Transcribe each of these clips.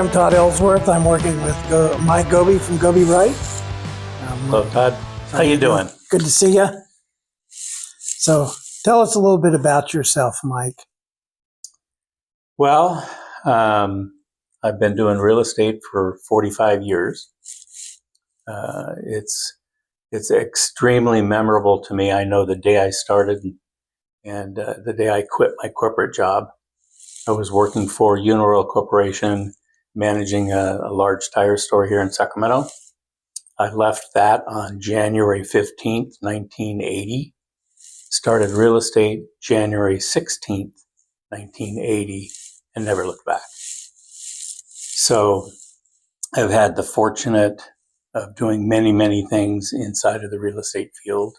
I'm Todd Ellsworth. I'm working with Mike Gobbi from Gobbi Wright. Hello, Todd. How you doing? Good to see you. So tell us a little bit about yourself, Mike. Well, I've been doing real estate for 45 years. It's extremely memorable to me. I know the day I started and the day I quit my corporate job. I was working for Uniroyal Corporation, managing a large tire store here in Sacramento. I left that on January 15th, 1980. Started real estate January 16th, 1980, and never looked back. So I've had the fortunate of doing many, many things inside of the real estate field,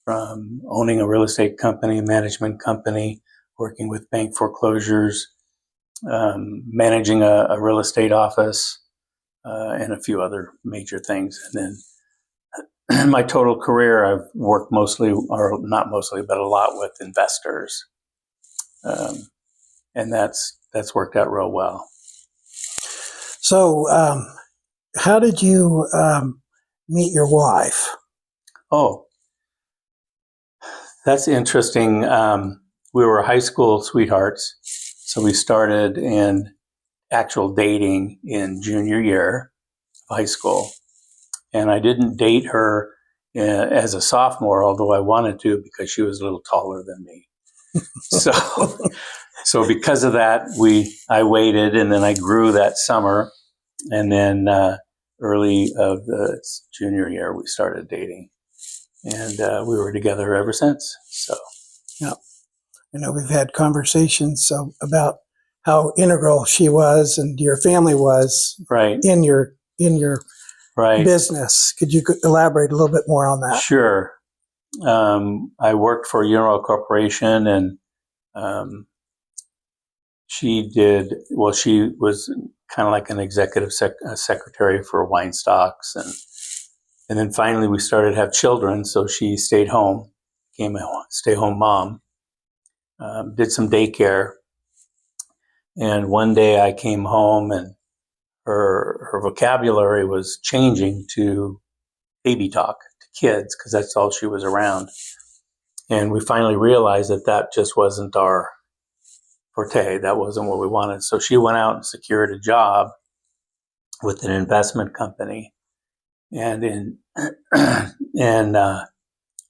from owning a real estate company, a management company, working with bank foreclosures, managing a real estate office, and a few other major things. And then my total career, I've worked mostly, or not mostly, but a lot with investors. And that's worked out real well. So how did you meet your wife? Oh, that's interesting. We were high school sweethearts. So we started in actual dating in junior year of high school. And I didn't date her as a sophomore, although I wanted to because she was a little taller than me. So because of that, I waited, and then I grew that summer. And then early of the junior year, we started dating. And we were together ever since. So, yeah. I know we've had conversations about how integral she was and your family was in your business. Could you elaborate a little bit more on that? Sure. I worked for Uniroyal Corporation, and she was kind of like an executive secretary for wine stocks, and then finally we started to have children, so she stayed home, became a stay-home mom, did some daycare, and one day I came home and her vocabulary was changing to baby talk to kids because that's all she was around. And we finally realized that just wasn't our forte. That wasn't what we wanted. So she went out and secured a job with an investment company. And in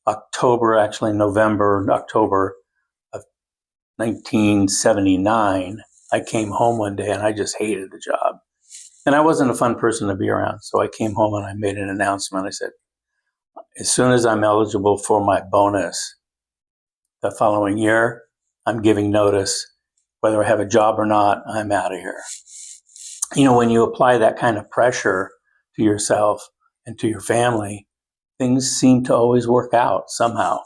October of 1979, I came home one day and I just hated the job. And I wasn't a fun person to be around. So I came home and I made an announcement. I said, as soon as I'm eligible for my bonus the following year, I'm giving notice. Whether I have a job or not, I'm out of here. You know, when you apply that kind of pressure to yourself and to your family, things seem to always work out somehow.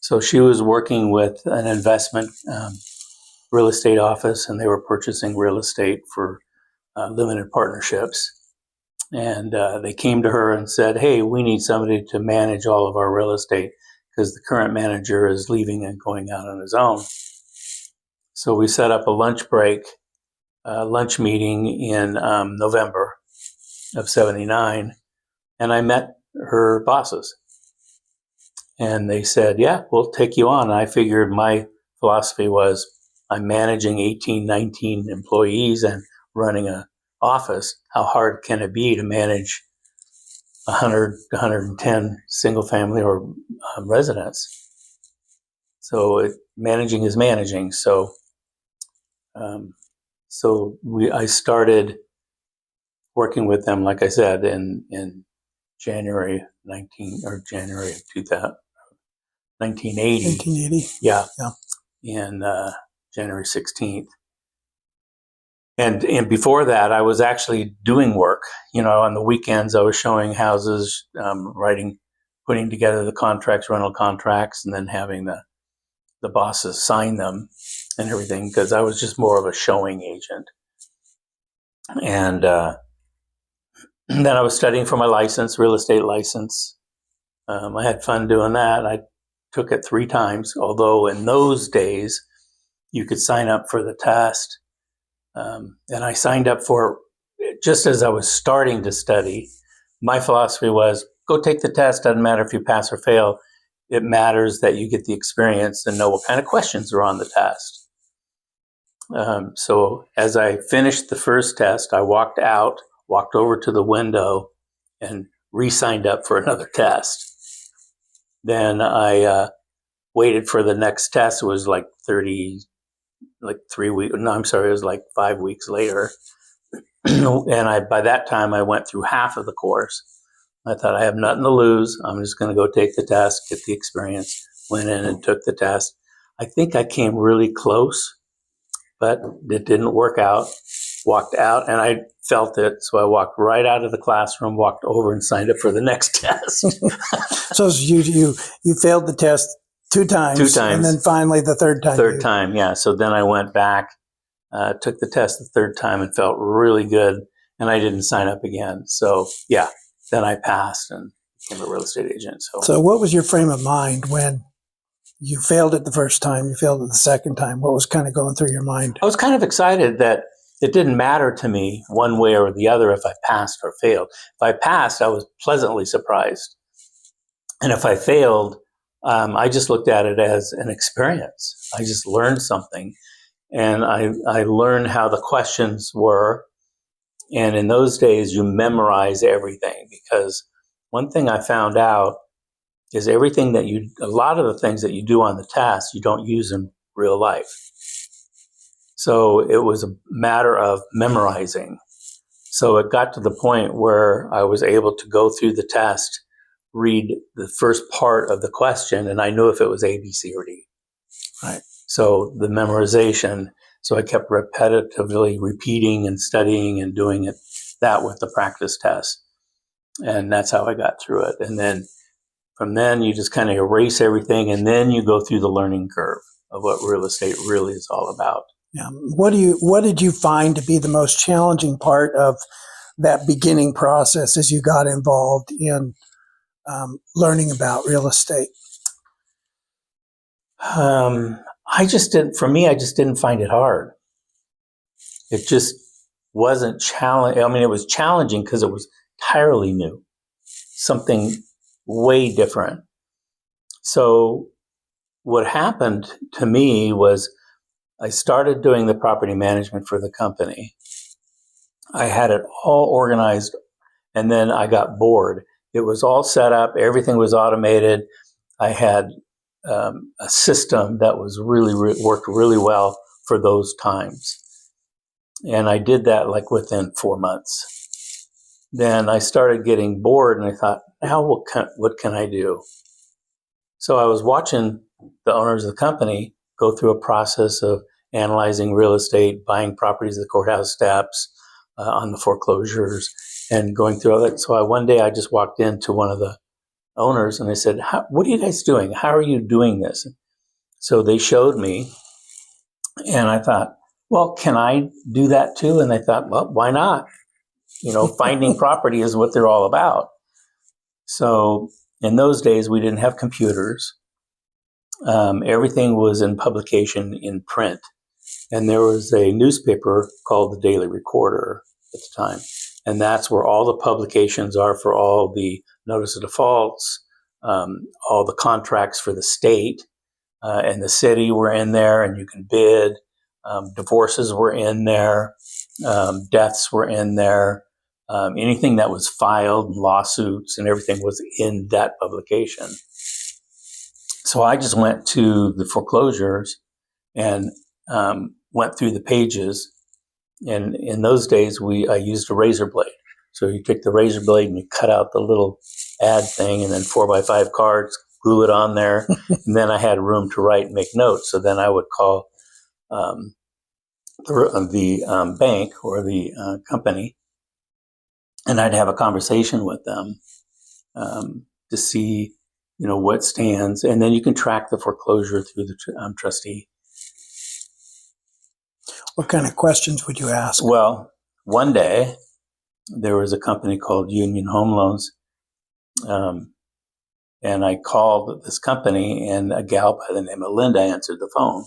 So she was working with an investment real estate office, and they were purchasing real estate for limited partnerships. And they came to her and said, hey, we need somebody to manage all of our real estate because the current manager is leaving and going out on his own. So we set up a lunch meeting in November of 79, and I met her bosses. And they said, yeah, we'll take you on. And I figured my philosophy was I'm managing 18, 19 employees and running an office. How hard can it be to manage 100, 110 single family or residents? So managing is managing. So I started working with them, like I said, in January of 1980. 1980. Yeah. And January 16th. And before that, I was actually doing work. You know, on the weekends, I was showing houses, putting together the contracts, rental contracts, and then having the bosses sign them and everything, because I was just more of a showing agent. And then I was studying for my license, real estate license. I had fun doing that. I took it 3 times, although in those days you could sign up for the test And I signed up for it just as I was starting to study. My philosophy was, go take the test. Doesn't matter if you pass or fail. It matters that you get the experience and know what kind of questions are on the test. So as I finished the first test, I walked over to the window and re-signed up for another test. Then I waited for the next test. It was like 3 weeks. No, I'm sorry. It was like 5 weeks later. And by that time, I went through half of the course. I thought, I have nothing to lose. I'm just going to go take the test, get the experience. Went in and took the test. I think I came really close, but it didn't work out. Walked out, and I felt it. So I walked right out of the classroom, walked over and signed up for the next test. So you failed the test 2 times. 2 times. And then finally the third time. Third time, yeah. So then I went back, took the test the third time and felt really good. And I didn't sign up again. So yeah, then I passed and became a real estate agent. So what was your frame of mind when you failed it the first time, you failed it the second time? What was kind of going through your mind? I was kind of excited that it didn't matter to me one way or the other if I passed or failed. If I passed, I was pleasantly surprised. And if I failed, I just looked at it as an experience. I just learned something. And I learned how the questions were. And in those days, you memorize everything, because one thing I found out is a lot of the things that you do on the test, you don't use in real life. So it was a matter of memorizing. So it got to the point where I was able to go through the test, read the first part of the question, and I knew if it was A, B, C, or D. Right. So the memorization, so I kept repetitively repeating and studying and doing that with the practice test. And that's how I got through it. And then from then you just kind of erase everything, and then you go through the learning curve of what real estate really is all about. Yeah. What did you find to be the most challenging part of that beginning process as you got involved in learning about real estate? I just didn't find it hard. It just wasn't challenging. I mean, it was challenging because it was entirely new, something way different. So what happened to me was I started doing the property management for the company. I had it all organized, and then I got bored. It was all set up. Everything was automated. I had a system that was worked really well for those times. And I did that like within 4 months. Then I started getting bored, and I thought, now what can I do? So I was watching the owners of the company go through a process of analyzing real estate, buying properties at the courthouse steps, on the foreclosures, and going through all that. So one day I just walked into one of the owners and I said, what are you guys doing? How are you doing this? So they showed me, and I thought, well, can I do that too? And I thought, well, why not? Finding property is what they're all about. So in those days, we didn't have computers. Everything was in publication in print. And there was a newspaper called the Daily Recorder at the time. And that's where all the publications are for all the notice of defaults, all the contracts for the state and the city were in there, and you can bid. Divorces were in there. Deaths were in there. Anything that was filed, lawsuits, and everything was in that publication. So I just went to the foreclosures and went through the pages. And in those days, I used a razor blade. So you take the razor blade and you cut out the little ad thing, and then 4x5 cards, glue it on there. And then I had room to write and make notes. So then I would call the bank or the company, and I'd have a conversation with them to see, what stands. And then you can track the foreclosure through the trustee. What kind of questions would you ask? Well, one day there was a company called Union Home Loans, and I called this company, and a gal by the name of Linda answered the phone.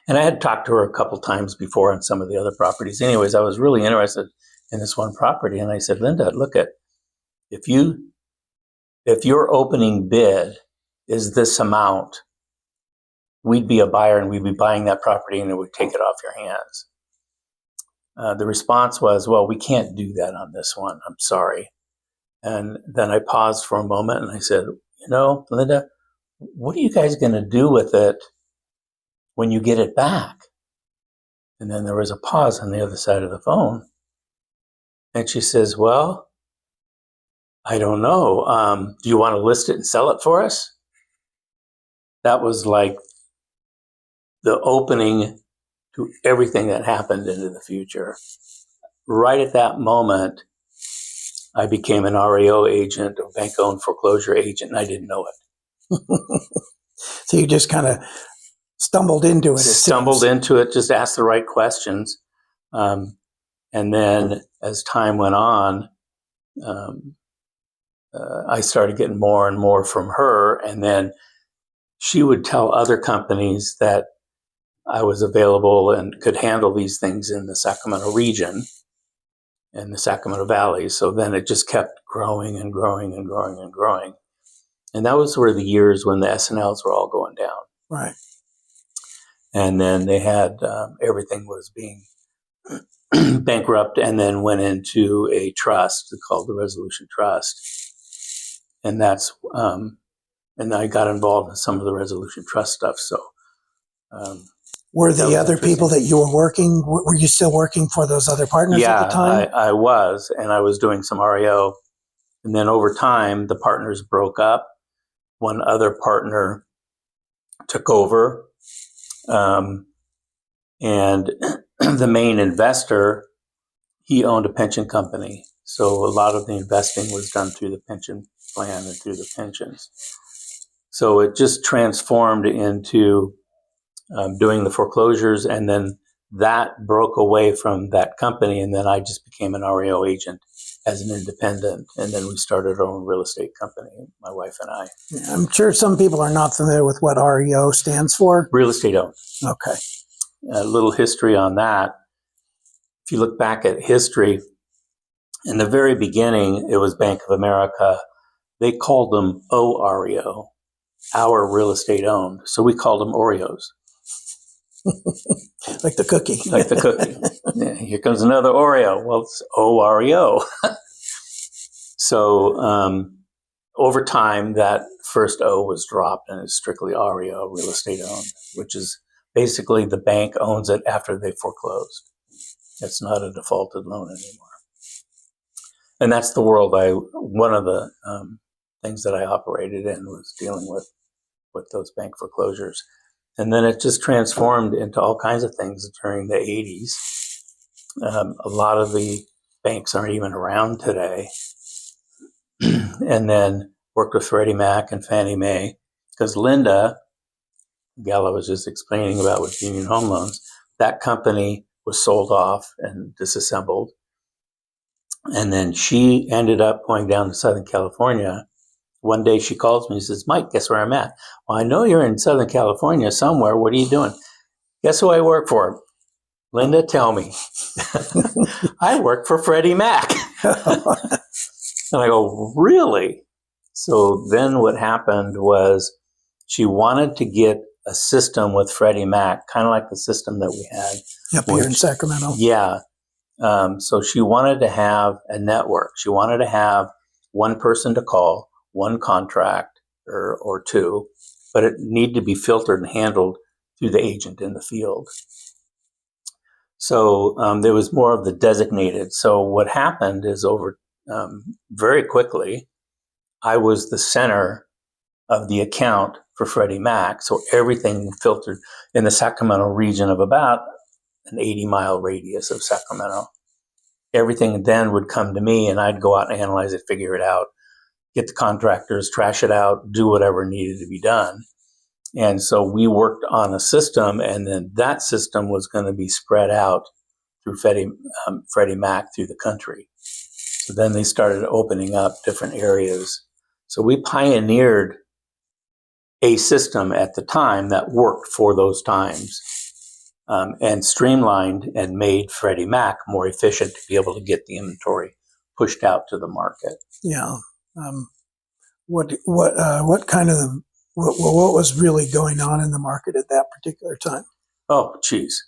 And I had talked to her a couple times before on some of the other properties. Anyways, I was really interested in this one property. And I said, Linda, look at, if your opening bid is this amount, we'd be a buyer and we'd be buying that property and it would take it off your hands. The response was, well, we can't do that on this one. I'm sorry. And then I paused for a moment and I said, Linda, what are you guys going to do with it when you get it back? And then there was a pause on the other side of the phone. And she says, well, I don't know. Do you want to list it and sell it for us? That was like the opening to everything that happened into the future. Right at that moment, I became an REO agent, a bank-owned foreclosure agent, and I didn't know it. So you just kind of stumbled into it. Just asked the right questions. And then as time went on, I started getting more and more from her. And then she would tell other companies that I was available and could handle these things in the Sacramento region and the Sacramento Valley. So then it just kept growing and growing and growing and growing. And that was where the years when the S&Ls were all going down. Right. And then they had, everything was being bankrupt, and then went into a trust called the Resolution Trust. And that's, and I got involved in some of the Resolution Trust stuff. So, were the other people that you were working, were you still working for those other partners at the time? I was, and I was doing some REO. And then over time, the partners broke up. One other partner took over. And the main investor, he owned a pension company. So a lot of the investing was done through the pension plan and through the pensions. So it just transformed into doing the foreclosures, and then that broke away from that company, and then I just became an REO agent as an independent, and then we started our own real estate company, my wife and I. Yeah, I'm sure some people are not familiar with what REO stands for. Real estate owned. Okay. A little history on that. If you look back at history, in the very beginning, it was Bank of America. They called them OREO, our real estate owned. So we called them Oreos. Like the cookie. Like the cookie. Yeah, here comes another Oreo. Well, it's OREO. So over time, that first O was dropped, and it's strictly REO, real estate owned, which is basically the bank owns it after they foreclosed. It's not a defaulted loan anymore. And that's the world one of the things that I operated in was dealing with those bank foreclosures. And then it just transformed into all kinds of things during the 80s. A lot of the banks aren't even around today. And then worked with Freddie Mac and Fannie Mae, because Linda, the gal I was just explaining about with Union Home Loans, that company was sold off and disassembled. And then she ended up going down to Southern California. One day she calls me and says, Mike, guess where I'm at? Well, I know you're in Southern California somewhere. What are you doing? Guess who I work for? Linda, tell me. I work for Freddie Mac. And I go, really? So then what happened was she wanted to get a system with Freddie Mac, kind of like the system that we had. Up here in Sacramento. Yeah. So she wanted to have a network. She wanted to have one person to call, one contract or two, but it needed to be filtered and handled through the agent in the field. So there was more of the designated. So what happened is very quickly, I was the center of the account for Freddie Mac. So everything filtered in the Sacramento region of about an 80-mile radius of Sacramento. Everything then would come to me, and I'd go out and analyze it, figure it out, get the contractors, trash it out, do whatever needed to be done. And so we worked on a system, and then that system was going to be spread out through Freddie Mac through the country. So then they started opening up different areas. So we pioneered a system at the time that worked for those times. and streamlined and made Freddie Mac more efficient to be able to get the inventory pushed out to the market. Yeah. What kind of what was really going on in the market at that particular time? Oh, geez.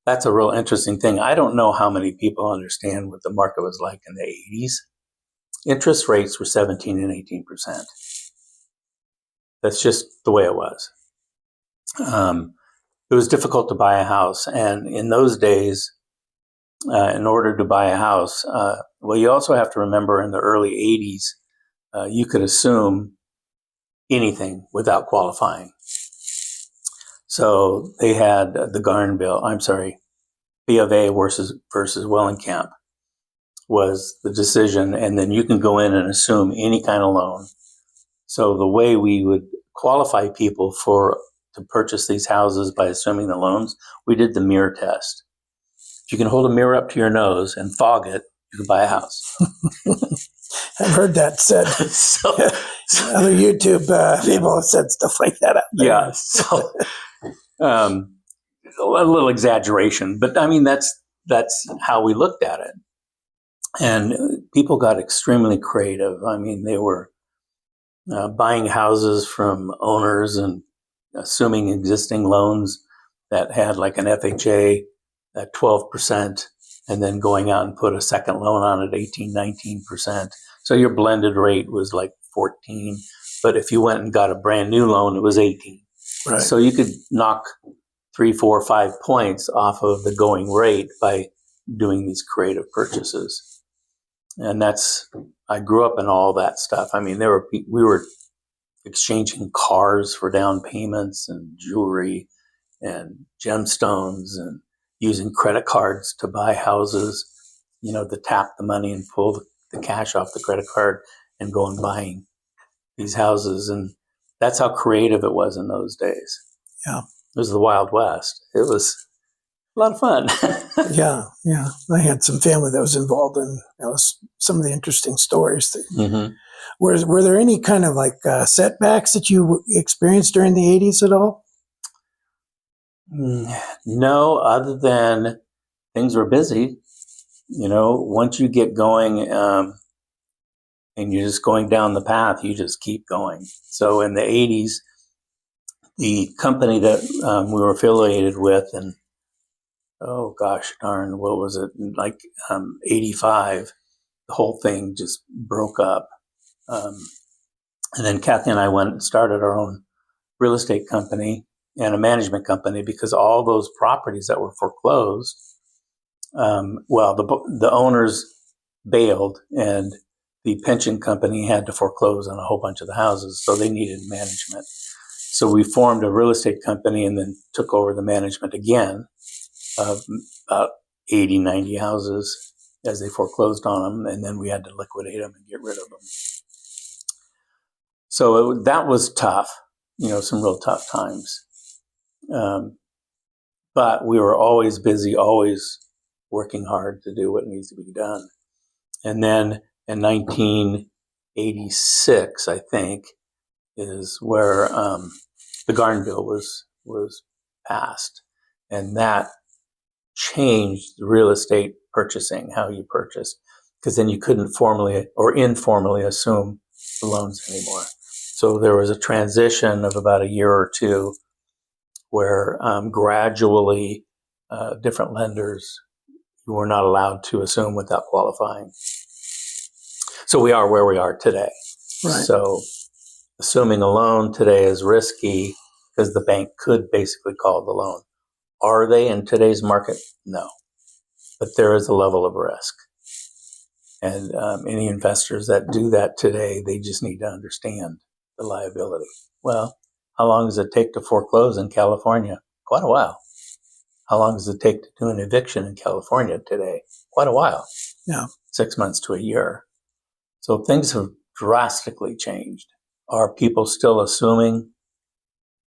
That's a real interesting thing. I don't know how many people understand what the market was like in the 80s. Interest rates were 17 and 18%. That's just the way it was. It was difficult to buy a house. And in those days, in order to buy a house, well, you also have to remember in the early 80s, you could assume anything without qualifying. So they had the B of A versus Wellenkamp was the decision, and then you can go in and assume any kind of loan. So the way we would qualify people to purchase these houses by assuming the loans, we did the mirror test. If you can hold a mirror up to your nose and fog it, you can buy a house. I've heard that said. So other YouTube people have said stuff like that out there. Yeah. So a little exaggeration, but I mean that's how we looked at it. And people got extremely creative. I mean, they were buying houses from owners and assuming existing loans that had like an FHA at 12%, and then going out and put a second loan on at 18, 19%. So your blended rate was like 14. But if you went and got a brand new loan, it was 18. Right. So you could knock 3, 4, 5 points off of the going rate by doing these creative purchases. And I grew up in all that stuff. I mean, we were exchanging cars for down payments and jewelry and gemstones and using credit cards to buy houses, to tap the money and pull the cash off the credit card and go and buying these houses. And that's how creative it was in those days. Yeah. It was the Wild West. It was a lot of fun. Yeah. I had some family that was involved in some of the interesting stories. Mm-hmm. Were there any kind of like setbacks that you experienced during the 80s at all? No, other than things were busy. Once you get going and you're just going down the path, you just keep going. So in the 80s, the company that we were affiliated with, and oh gosh darn, what was it, like 85, the whole thing just broke up. And then Kathy and I went and started our own real estate company and a management company, because all those properties that were foreclosed, the owners bailed and the pension company had to foreclose on a whole bunch of the houses, so they needed management. So we formed a real estate company and then took over the management again of about 80, 90 houses as they foreclosed on them, and then we had to liquidate them and get rid of them. So that was tough, some real tough times. But we were always busy, always working hard to do what needs to be done. And then in 1986, I think, is where the Garden Bill was passed. And that changed real estate purchasing, how you purchased, because then you couldn't formally or informally assume the loans anymore. So there was a transition of about a year or two where gradually different lenders were not allowed to assume without qualifying. So we are where we are today. Right. So assuming a loan today is risky because the bank could basically call the loan. Are they in today's market? No. But there is a level of risk. And any investors that do that today, they just need to understand the liability. Well, how long does it take to foreclose in California? Quite a while. How long does it take to do an eviction in California today? Quite a while. Yeah. 6 months to a year. So things have drastically changed. Are people still assuming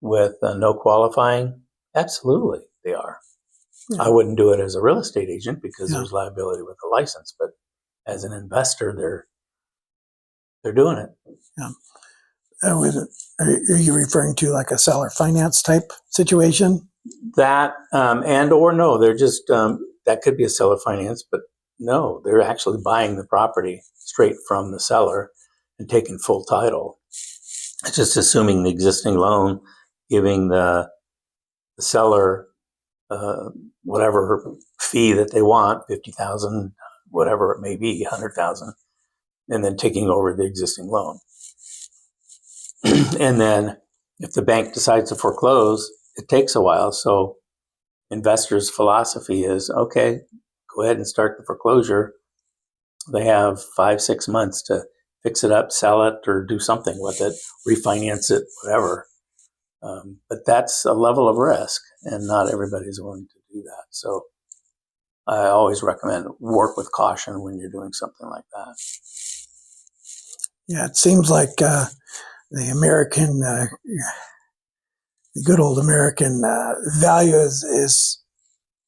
with no qualifying? Absolutely, they are. Yeah. I wouldn't do it as a real estate agent because there's liability with the license, but as an investor, they're doing it. Yeah. Are you referring to like a seller finance type situation? That and or no, they're just that could be a seller finance, but no, they're actually buying the property straight from the seller and taking full title. It's just assuming the existing loan, giving the seller whatever fee that they want, 50,000, whatever it may be, 100,000, and then taking over the existing loan. And then if the bank decides to foreclose, it takes a while. So investors' philosophy is, okay, go ahead and start the foreclosure. They have 5-6 months to fix it up, sell it, or do something with it, refinance it, whatever. But that's a level of risk, and not everybody's willing to do that. So I always recommend work with caution when you're doing something like that. Yeah, it seems like the American, the good old American value is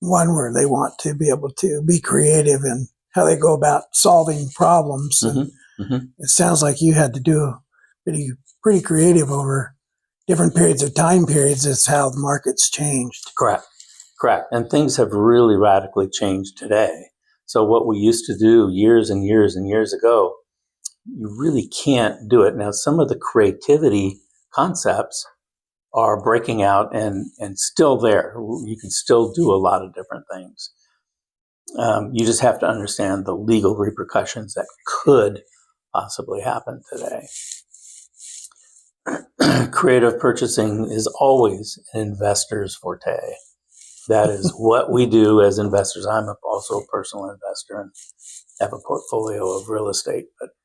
one where they want to be able to be creative in how they go about solving problems. And it sounds like you had to do pretty creative over different periods of time periods as how the market's changed. Correct. And things have really radically changed today. So what we used to do years and years and years ago, you really can't do it. Now, some of the creativity concepts are breaking out and still there. You can still do a lot of different things. You just have to understand the legal repercussions that could possibly happen today. Creative purchasing is always an investor's forte. That is what we do as investors. I'm also a personal investor and have a portfolio of real estate, but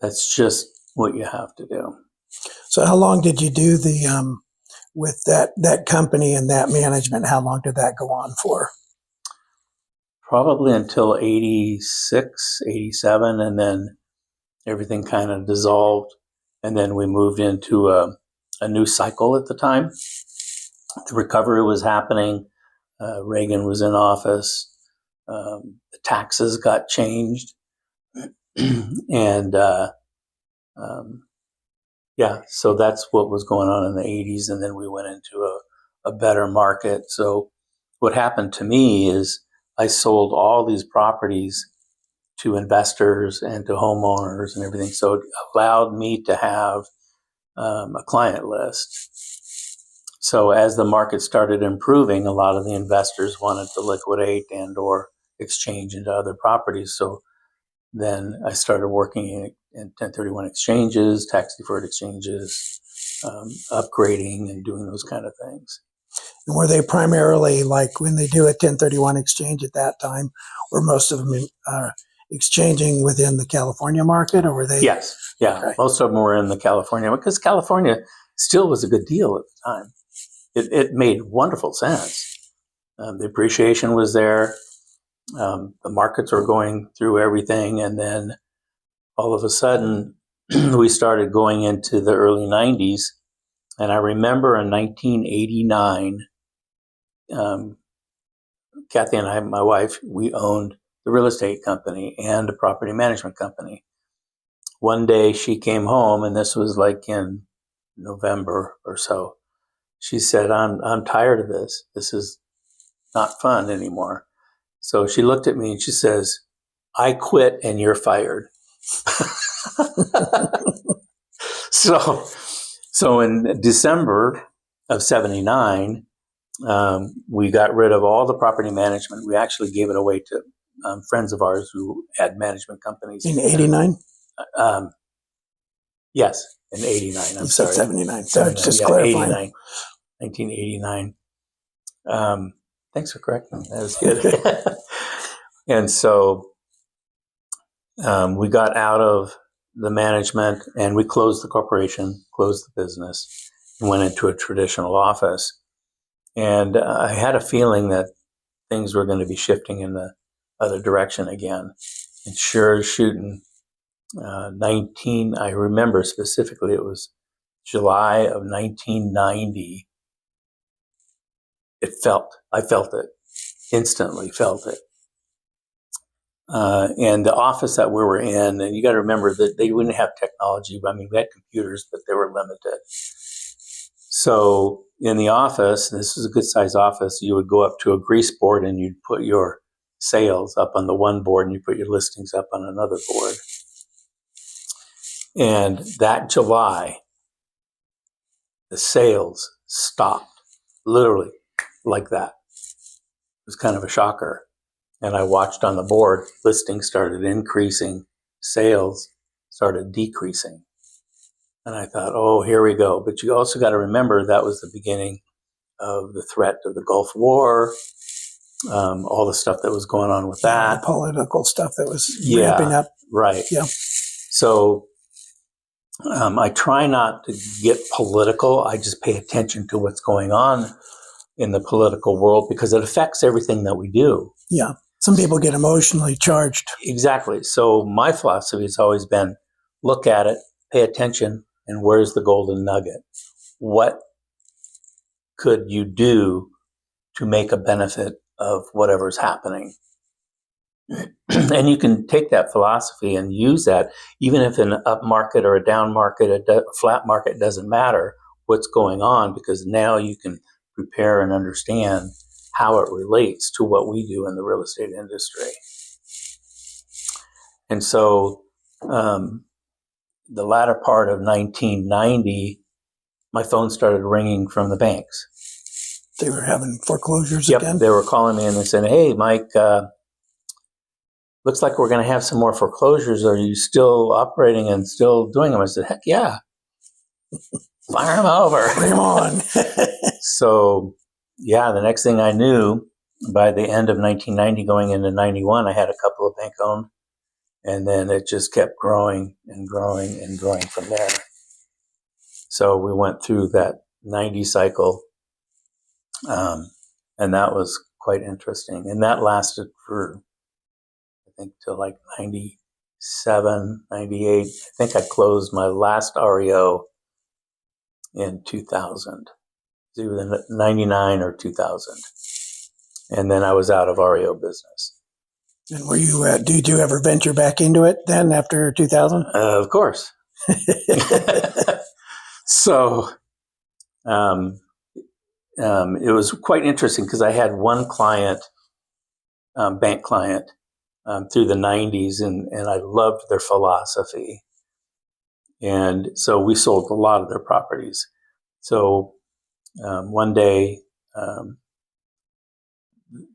that's just what you have to do. So how long did you do the with that company and that management? How long did that go on for? Probably until 86, 87, and then everything kind of dissolved. And then we moved into a new cycle at the time. The recovery was happening. Reagan was in office. The taxes got changed. And so that's what was going on in the 80s. And then we went into a better market. So what happened to me is I sold all these properties to investors and to homeowners and everything. So it allowed me to have a client list. So as the market started improving, a lot of the investors wanted to liquidate and or exchange into other properties. So then I started working in 1031 exchanges, tax deferred exchanges, upgrading and doing those kind of things. And were they primarily, like when they do a 1031 exchange at that time, were most of them exchanging within the California market, or were they? Yes. Yeah. Okay. Most of them were in the California, because California still was a good deal at the time. It made wonderful sense. The appreciation was there. The markets were going through everything. And then all of a sudden, we started going into the early 90s. And I remember in 1989, Kathy and I, my wife, we owned the real estate company and a property management company. One day she came home, and this was like in November or so. She said, I'm tired of this. This is not fun anymore. So she looked at me and she says, I quit and you're fired. So in December of 79, we got rid of all the property management. We actually gave it away to friends of ours who had management companies. In 89? Yes, in 89. I'm sorry. 79. So just clarifying. 89. 1989. Thanks for correcting me. That was good. And so we got out of the management and we closed the corporation, closed the business, and went into a traditional office. And I had a feeling that things were going to be shifting in the other direction again. And sure as shooting, I remember specifically it was July of 1990. I felt it, instantly felt it. And the office that we were in, and you got to remember that they wouldn't have technology. I mean, we had computers, but they were limited. So in the office, this was a good size office, you would go up to a grease board and you'd put your sales up on the one board and you put your listings up on another board. And that July, the sales stopped, literally like that. It was kind of a shocker. And I watched on the board, listings started increasing, sales started decreasing. And I thought, oh, here we go. But you also got to remember that was the beginning of the threat of the Gulf War, all the stuff that was going on with that. The political stuff that was ramping up. Right. Yeah. So I try not to get political. I just pay attention to what's going on in the political world because it affects everything that we do. Yeah. Some people get emotionally charged. Exactly. So my philosophy has always been look at it, pay attention, and where's the golden nugget? What could you do to make a benefit of whatever's happening? And you can take that philosophy and use that, even if in an up market or a down market, a flat market, doesn't matter what's going on, because now you can prepare and understand how it relates to what we do in the real estate industry. And so the latter part of 1990, my phone started ringing from the banks. They were having foreclosures Yep, again? they were calling me and they said, hey, Mike, looks like we're going to have some more foreclosures. Are you still operating and still doing them? I said, heck yeah. Fire them over. Bring them on. So, yeah, the next thing I knew, by the end of 1990, going into 91, I had a couple of bank owned, and then it just kept growing and growing and growing from there. So we went through that 90 cycle, and that was quite interesting. And that lasted for, I think, till like 97, 98. I think I closed my last REO in 2000. It was either 99 or 2000. And then I was out of REO business. And were you, did you ever venture back into it then after 2000? Of course. So it was quite interesting because I had one client, bank client, through the 90s, and I loved their philosophy. And so we sold a lot of their properties. So one day,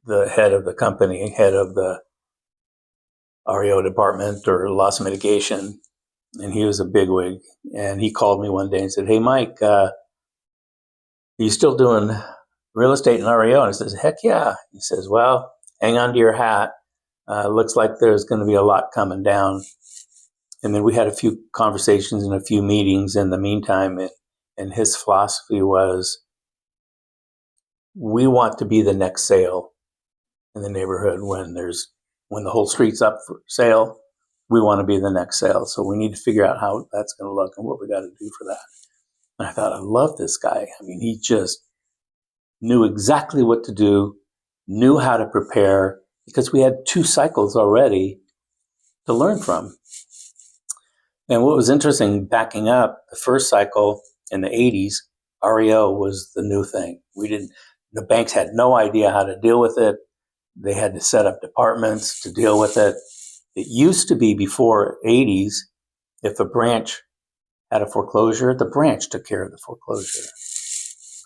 the head of the company, head of the REO department or loss mitigation, and he was a bigwig, and he called me one day and said, hey, Mike, are you still doing real estate and REO? And I says, heck yeah. He says, well, hang on to your hat. Looks like there's going to be a lot coming down. And then we had a few conversations and a few meetings in the meantime, and his philosophy was, we want to be the next sale in the neighborhood. When the whole street's up for sale, we want to be the next sale. So we need to figure out how that's going to look and what we got to do for that. And I thought, I love this guy. I mean, he just knew exactly what to do, knew how to prepare, because we had 2 cycles already to learn from. And what was interesting, backing up, the first cycle in the 80s, REO was the new thing. The banks had no idea how to deal with it. They had to set up departments to deal with it. It used to be before 80s, if a branch had a foreclosure, the branch took care of the foreclosure.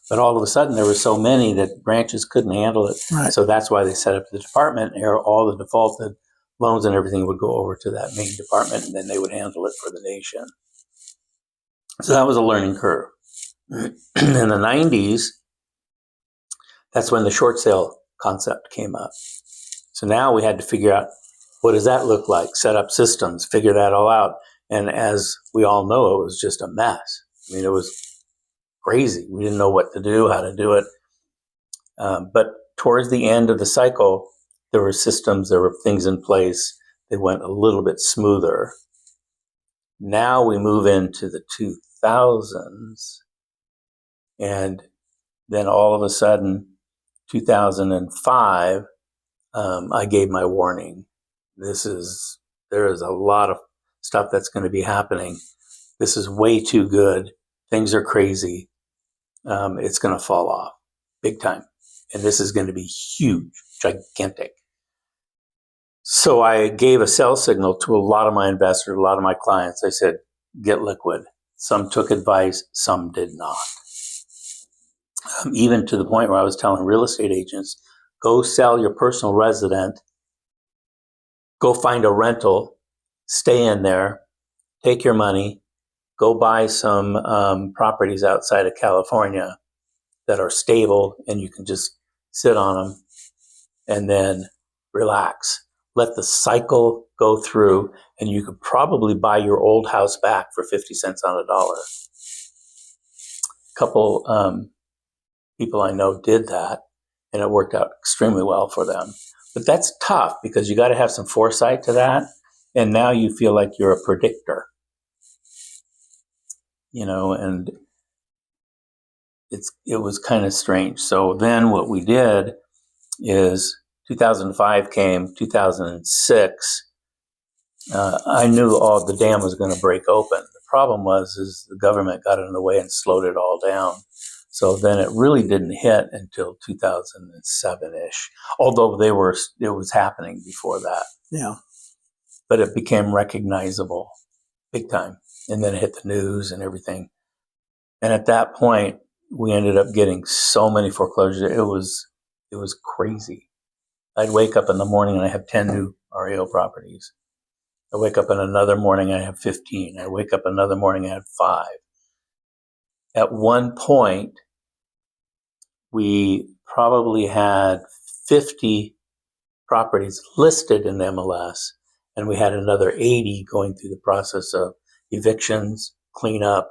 But all of a sudden, there were so many that branches couldn't handle it. Right. So that's why they set up the department, and all the defaulted loans and everything would go over to that main department, and then they would handle it for the nation. So that was a learning curve. In the 90s, that's when the short sale concept came up. So now we had to figure out, what does that look like? Set up systems, figure that all out. And as we all know, it was just a mess. I mean, it was crazy. We didn't know what to do, how to do it. But towards the end of the cycle, there were systems, there were things in place. They went a little bit smoother. Now we move into the 2000s. And then all of a sudden, 2005, I gave my warning. There is a lot of stuff that's going to be happening. This is way too good. Things are crazy. it's going to fall off big time. And this is going to be huge, gigantic. So I gave a sell signal to a lot of my investors, a lot of my clients. I said, get liquid. Some took advice, some did not. Even to the point where I was telling real estate agents, go sell your personal resident, go find a rental, stay in there, take your money, go buy some properties outside of California that are stable and you can just sit on them and then relax. Let the cycle go through and you could probably buy your old house back for 50 cents on a dollar. A couple people I know did that and it worked out extremely well for them. But that's tough because you got to have some foresight to that. And now you feel like you're a predictor, and it was kind of strange. So then what we did is 2005 came, 2006, I knew the dam was going to break open. The problem was the government got in the way and slowed it all down. So then it really didn't hit until 2007-ish, although it was happening before that. Yeah. But it became recognizable big time. And then it hit the news and everything. And at that point, we ended up getting so many foreclosures. It was crazy. I'd wake up in the morning and I have 10 new REO properties. I wake up in another morning and I have 15. I wake up another morning and I had 5. At one point, we probably had 50 properties listed in MLS, and we had another 80 going through the process of evictions, cleanup.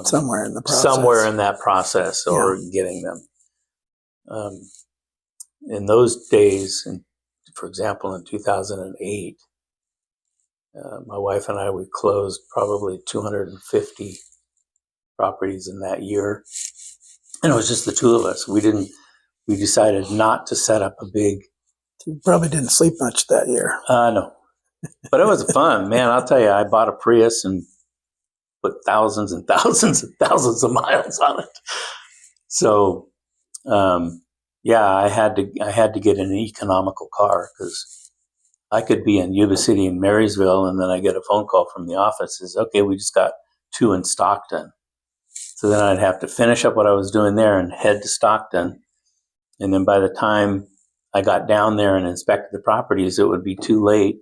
Somewhere in the process. Somewhere in that process or getting them. In those days, for example, in 2008, my wife and I, we closed probably 250 properties in that year. And it was just the two of us. We decided not to set up a big. You probably didn't sleep much that year. No. But it was fun, man. I'll tell you, I bought a Prius and put thousands and thousands and thousands of miles on it. So, I had to get an economical car because I could be in Yuba City and Marysville, and then I get a phone call from the office. Says, okay, we just got 2 in Stockton. So then I'd have to finish up what I was doing there and head to Stockton. And then by the time I got down there and inspected the properties, it would be too late.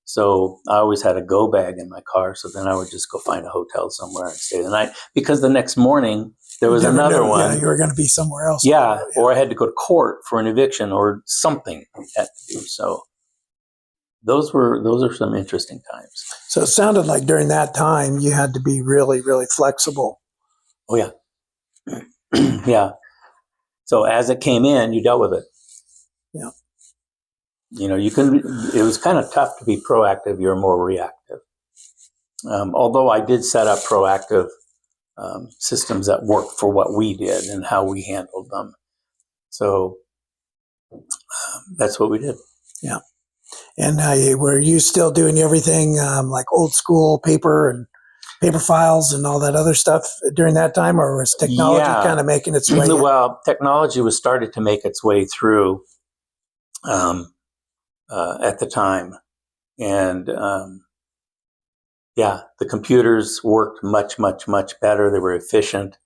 So I always had a go bag in my car. So then I would just go find a hotel somewhere and stay the night. Because the next morning there was another one. Yeah, you were going to be somewhere else. Yeah, or I had to go to court for an eviction or something I had to do. So those are some interesting times. So it sounded like during that time you had to be really, really flexible. Oh yeah. Yeah. So as it came in, you dealt with it. Yeah. It was kind of tough to be proactive. You're more reactive. Although I did set up proactive systems that worked for what we did and how we handled them. So that's what we did. Yeah. And were you still doing everything like old school paper files and all that other stuff during that time, or was technology kind of making its way in? Well, technology was started to make its way through at the time. And the computers worked much, much, much better. They were efficient.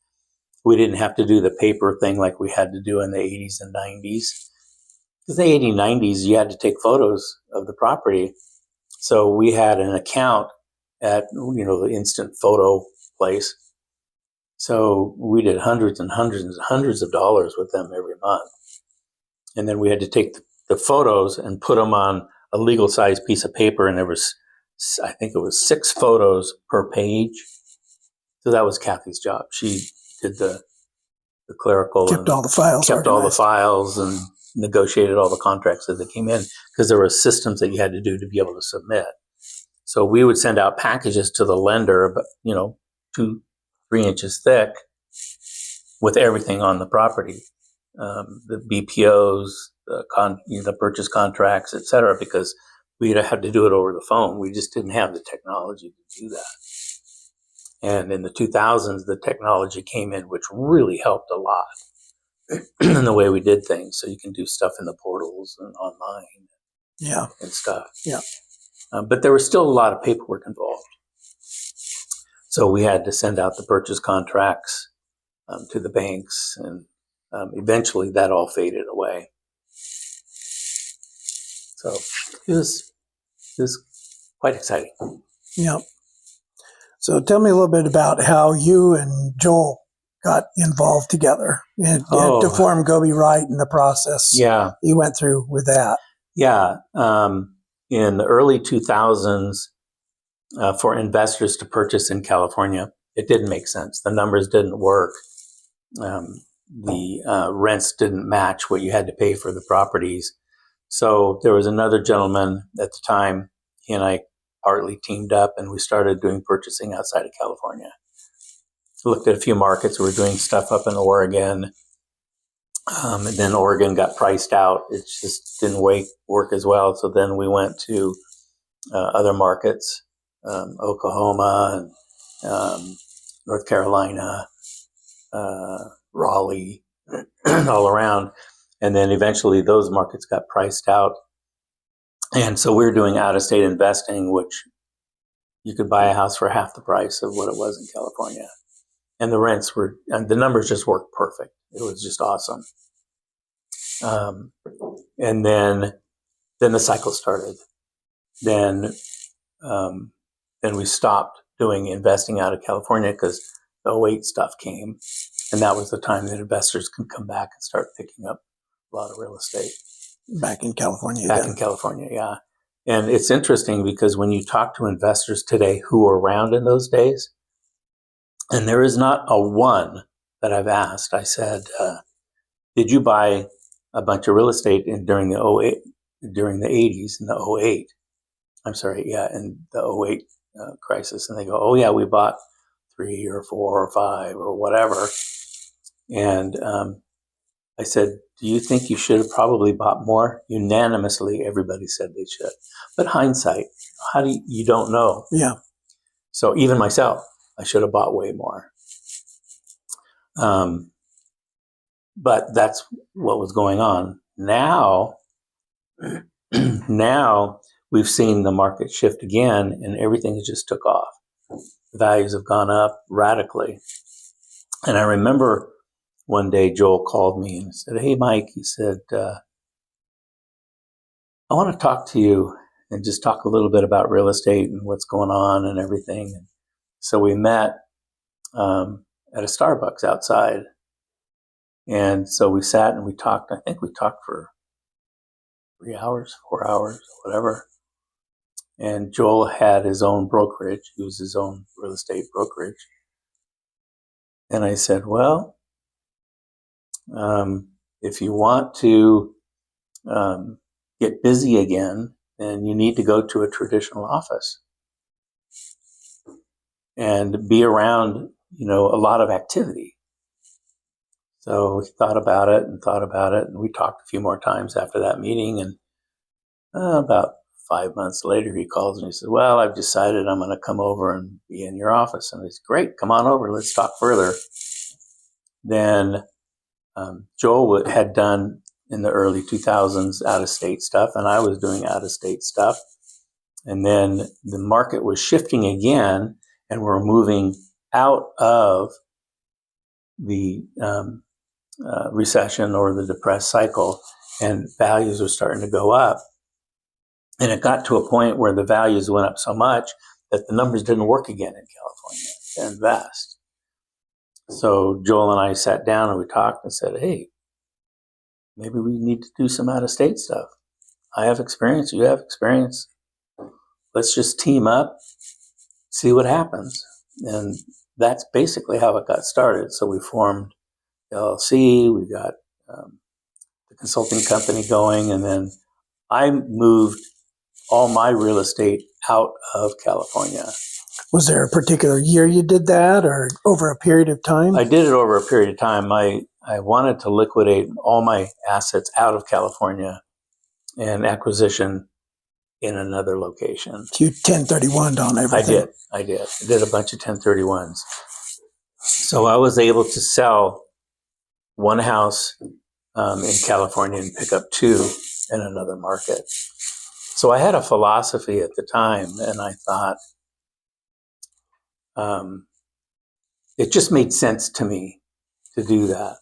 We didn't have to do the paper thing like we had to do in the 80s and 90s. Because in the 80s, 90s, you had to take photos of the property. So we had an account at, the instant photo place. So we did hundreds and hundreds and hundreds of dollars with them every month. And then we had to take the photos and put them on a legal size piece of paper. And there was, I think it was 6 photos per page. So that was Kathy's job. She did the clerical. Kept all the files. Kept all the files and negotiated all the contracts as they came in, because there were systems that you had to do to be able to submit. So we would send out packages to the lender, but 2-3 inches thick, with everything on the property, the BPOs, the purchase contracts, et cetera, because we'd have to do it over the phone. We just didn't have the technology to do that. And in the 2000s, the technology came in, which really helped a lot in the way we did things. So you can do stuff in the portals and online, Yeah, and stuff. Yeah. But there was still a lot of paperwork involved. So we had to send out the purchase contracts to the banks, and eventually that all faded away. So it was quite exciting. yeah. So tell me a little bit about how you and Joel got involved together and to form Gobbi Wright in the process. Yeah. You went through with that. Yeah. In the early 2000s, for investors to purchase in California, it didn't make sense. The numbers didn't work. The rents didn't match what you had to pay for the properties. So there was another gentleman at the time. He and I partly teamed up, and we started doing purchasing outside of California. Looked at a few markets. We were doing stuff up in Oregon. And then Oregon got priced out. It just didn't work as well. So then we went to other markets, Oklahoma and North Carolina, Raleigh, all around. And then eventually those markets got priced out. And so we were doing out-of-state investing, which you could buy a house for half the price of what it was in California. And the rents and the numbers just worked perfect. It was just awesome. And then the cycle started. Then we stopped doing investing out of California because the 2008 stuff came. And that was the time that investors could come back and start picking up a lot of real estate. Back in California. Back in California, yeah. And it's interesting because when you talk to investors today who were around in those days, and there is not a one that I've asked, I said, did you buy a bunch of real estate during the 80s, in the 08? I'm sorry, yeah, in the 08 crisis. And they go, oh yeah, we bought 3 or 4 or 5 or whatever. And I said, do you think you should have probably bought more? Unanimously, everybody said they should. But hindsight, you don't know. Yeah. So even myself, I should have bought way more. But that's what was going on. Now we've seen the market shift again, and everything just took off. The values have gone up radically. And I remember one day Joel called me and said, hey, Mike, he said, I want to talk to you and just talk a little bit about real estate and what's going on and everything. And so we met at a Starbucks outside. And so we sat and we talked. I think we talked for 3 hours, 4 hours, whatever. And Joel had his own brokerage. He was his own real estate brokerage. And I said, well, if you want to get busy again, then you need to go to a traditional office and be around, a lot of activity. So he thought about it, and we talked a few more times after that meeting. And about 5 months later, he calls me and he says, well, I've decided I'm going to come over and be in your office. And I said, great, come on over, let's talk further. Then Joel had done in the early 2000s out-of-state stuff, and I was doing out-of-state stuff. And then the market was shifting again, and we're moving out of the recession or the depressed cycle, and values are starting to go up. And it got to a point where the values went up so much that the numbers didn't work again in California to invest. So Joel and I sat down and we talked and said, hey, maybe we need to do some out-of-state stuff. I have experience, you have experience. Let's just team up, see what happens. And that's basically how it got started. So we formed LLC, we got the consulting company going, and then I moved all my real estate out of California. Was there a particular year you did that, or over a period of time? I did it over a period of time. I wanted to liquidate all my assets out of California and acquisition in another location. You 1031 on everything. I did a bunch of 1031s. So I was able to sell one house in California and pick up two in another market. So I had a philosophy at the time, and I thought it just made sense to me to do that.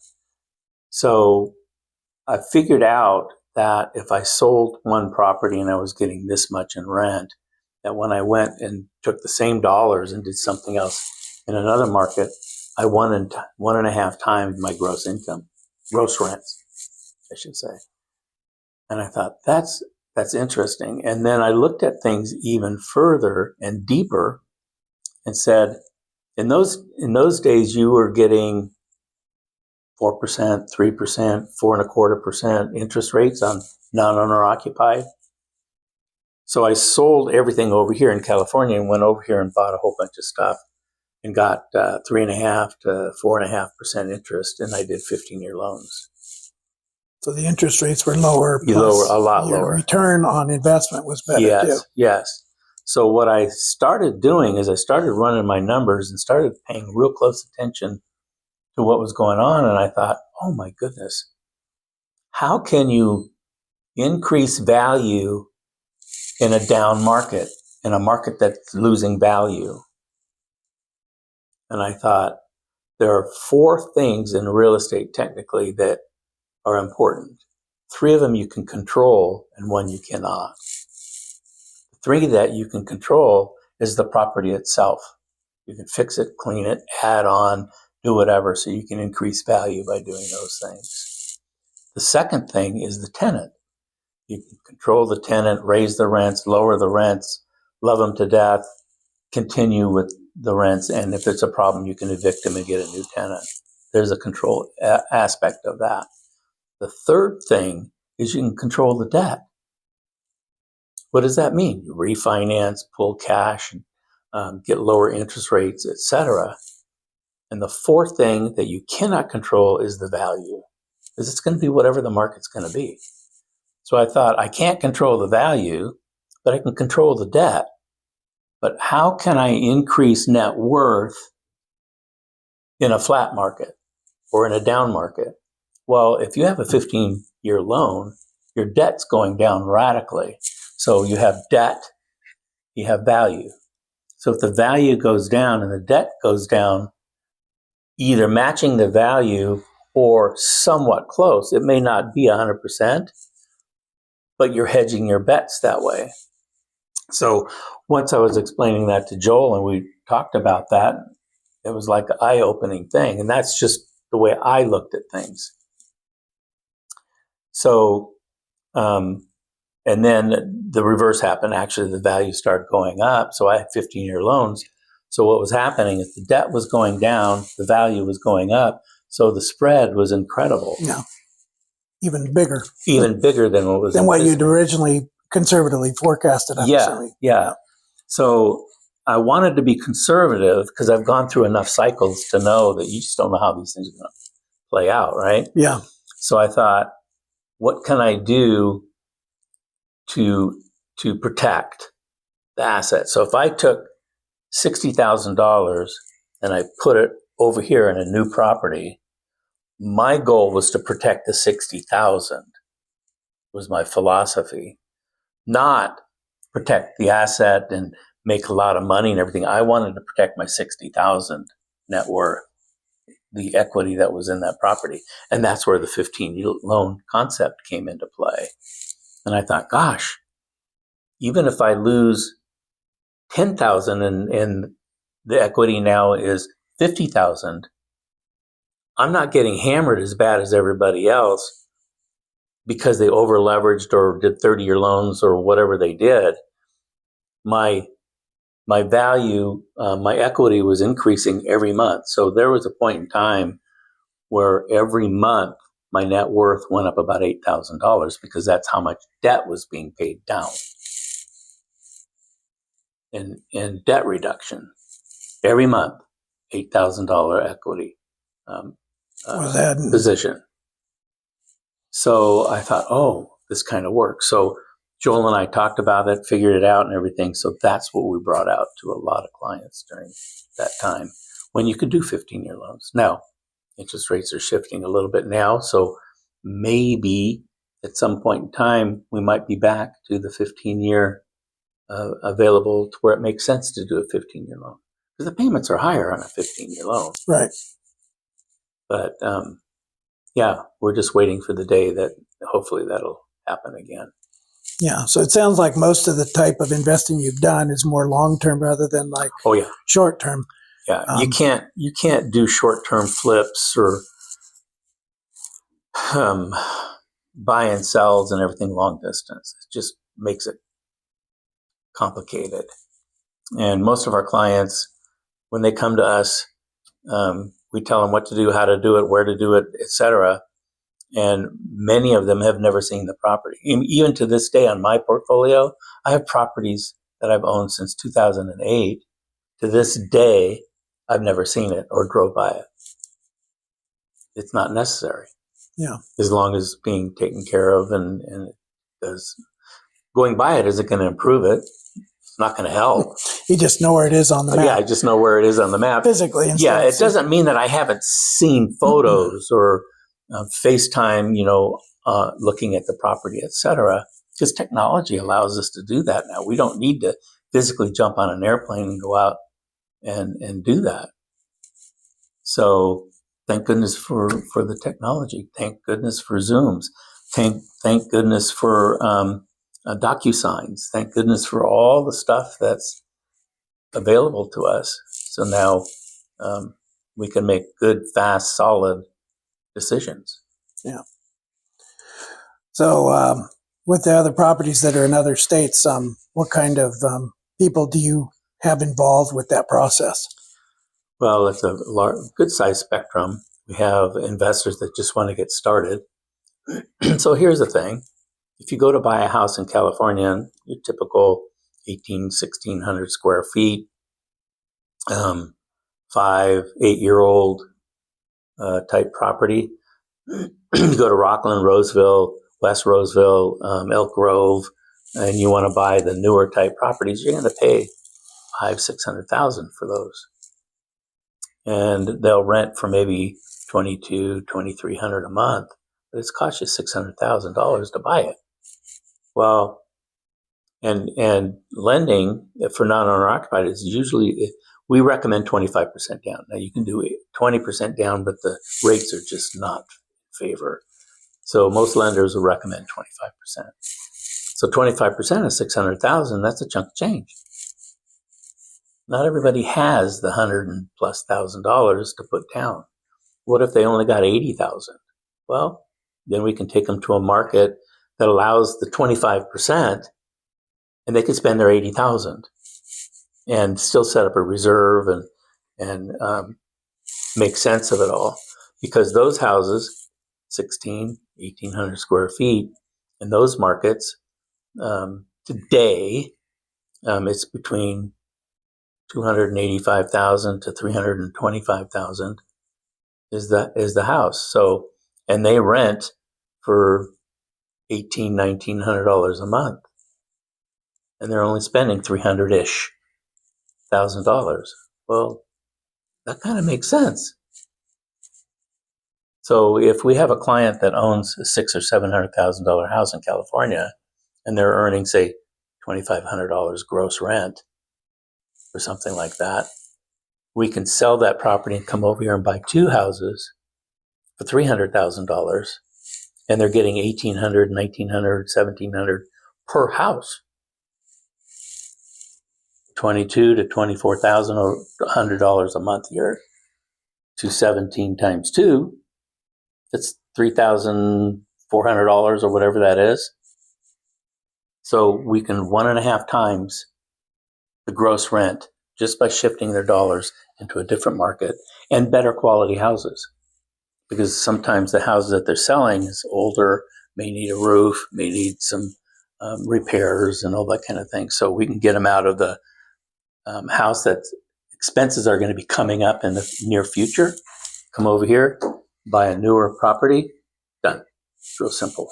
So I figured out that if I sold one property and I was getting this much in rent, that when I went and took the same dollars and did something else in another market, I won 1.5 times my gross income, gross rents, I should say. And I thought, that's interesting. And then I looked at things even further and deeper and said, in those days, you were getting 4%, 3%, 4.25% interest rates on non-owner occupied. So I sold everything over here in California and went over here and bought a whole bunch of stuff and got 3.5% to 4.5% interest, and I did 15-year loans. So the interest rates were lower. Lower, a lot your lower. Return on investment was better too. Yes. So what I started doing is I started running my numbers and started paying real close attention to what was going on. And I thought, oh my goodness, how can you increase value in a down market, in a market that's losing value? And I thought, there are 4 things in real estate technically that are important. 3 of them you can control and 1 you cannot. 3 that you can control is the property itself. You can fix it, clean it, add on, do whatever, so you can increase value by doing those things. The second thing is the tenant. You can control the tenant, raise the rents, lower the rents, love them to death, continue with the rents, and if it's a problem, you can evict them and get a new tenant. There's a control aspect of that. The third thing is you can control the debt. What does that mean? You refinance, pull cash, get lower interest rates, etc. And the fourth thing that you cannot control is the value, because it's going to be whatever the market's going to be. So I thought, I can't control the value, but I can control the debt. But how can I increase net worth in a flat market or in a down market? Well, if you have a 15-year loan, your debt's going down radically. So you have debt, you have value. So if the value goes down and the debt goes down, either matching the value or somewhat close, it may not be 100%, but you're hedging your bets that way. So once I was explaining that to Joel and we talked about that, it was like an eye-opening thing. And that's just the way I looked at things. So, and then the reverse happened. Actually, the value started going up. So I had 15-year loans. So what was happening is the debt was going down, the value was going up. So the spread was incredible. Yeah. Even bigger. Even bigger than what was than what you'd originally conservatively forecasted. Yeah. So I wanted to be conservative because I've gone through enough cycles to know that you just don't know how these things are going to play out, right? Yeah. So I thought, what can I do to protect the asset? So if I took $60,000 and I put it over here in a new property, my goal was to protect the 60,000. Was my philosophy, not protect the asset and make a lot of money and everything. I wanted to protect my 60,000 net worth, the equity that was in that property. And that's where the 15-year loan concept came into play. And I thought, gosh, even if I lose 10,000 and the equity now is 50,000, I'm not getting hammered as bad as everybody else because they over leveraged or did 30-year loans or whatever they did. My value, my equity was increasing every month. So there was a point in time where every month my net worth went up about $8,000 because that's how much debt was being paid down in debt reduction. Every month, $8,000 equity position. So I thought, oh, this kind of works. So Joel and I talked about it, figured it out and everything. So that's what we brought out to a lot of clients during that time when you could do 15-year loans. Now, interest rates are shifting a little bit now. So maybe at some point in time, we might be back to the 15-year available to where it makes sense to do a 15-year loan. Because the payments are higher on a 15-year loan. Right. But yeah, we're just waiting for the day that hopefully that'll happen again. Yeah. So it sounds like most of the type of investing you've done is more long-term rather than like short-term. Yeah. You can't do short-term flips or buy and sells and everything long distance. It just makes it complicated. And most of our clients, when they come to us, we tell them what to do, how to do it, where to do it, etc. And many of them have never seen the property. Even to this day on my portfolio, I have properties that I've owned since 2008. To this day, I've never seen it or drove by it. It's not necessary. Yeah. As long as being taken care of and it does. Going by it isn't going to improve it. It's not going to help. You just know where it is on the map. Yeah, I just know where it is on the map. Physically. Yeah, it doesn't mean that I haven't seen photos or FaceTime, looking at the property, etc. Because technology allows us to do that now. We don't need to physically jump on an airplane and go out and do that. So thank goodness for the technology. Thank goodness for Zooms. Thank goodness for DocuSigns. Thank goodness for all the stuff that's available to us. So now we can make good, fast, solid decisions. Yeah. So with the other properties that are in other states, what kind of people do you have involved with that process? Well, it's a good size spectrum. We have investors that just want to get started. So here's the thing. If you go to buy a house in California, your typical 1,600 square feet, 5, 8-year-old type property, you go to Rockland, Roseville, West Roseville, Elk Grove, and you want to buy the newer type properties, you're going to pay $500,000-$600,000 for those. And they'll rent for maybe $2,200-$2,300 a month, but it's cost you $600,000 to buy it. Well, and lending for non-owner occupied is usually, we recommend 25% down. Now you can do 20% down, but the rates are just not in favor. So most lenders will recommend 25%. So 25% of 600,000, that's a chunk of change. Not everybody has the $100,000+ to put down. What if they only got 80,000? Well, then we can take them to a market that allows the 25%, and they can spend their 80,000 and still set up a reserve and make sense of it all. Because those houses, 1,800 square feet, in those markets today, it's between $285,000 to $325,000 is the house. So, and they rent for $1,900 a month, and they're only spending $300,000-ish. Well, that kind of makes sense. So if we have a client that owns a $600,000 or $700,000 house in California, and they're earning, say, $2,500 gross rent or something like that, we can sell that property and come over here and buy 2 houses for $300,000, and they're getting $1,800, $1,900, $1,700 per house. $22,000 to $24,100 a month here. 217 times 2, that's $3,400 or whatever that is. So we can 1.5 times the gross rent just by shifting their dollars into a different market and better quality houses. Because sometimes the houses that they're selling is older, may need a roof, may need some repairs and all that kind of thing. So we can get them out of the house that expenses are going to be coming up in the near future. Come over here, buy a newer property, done. It's real simple.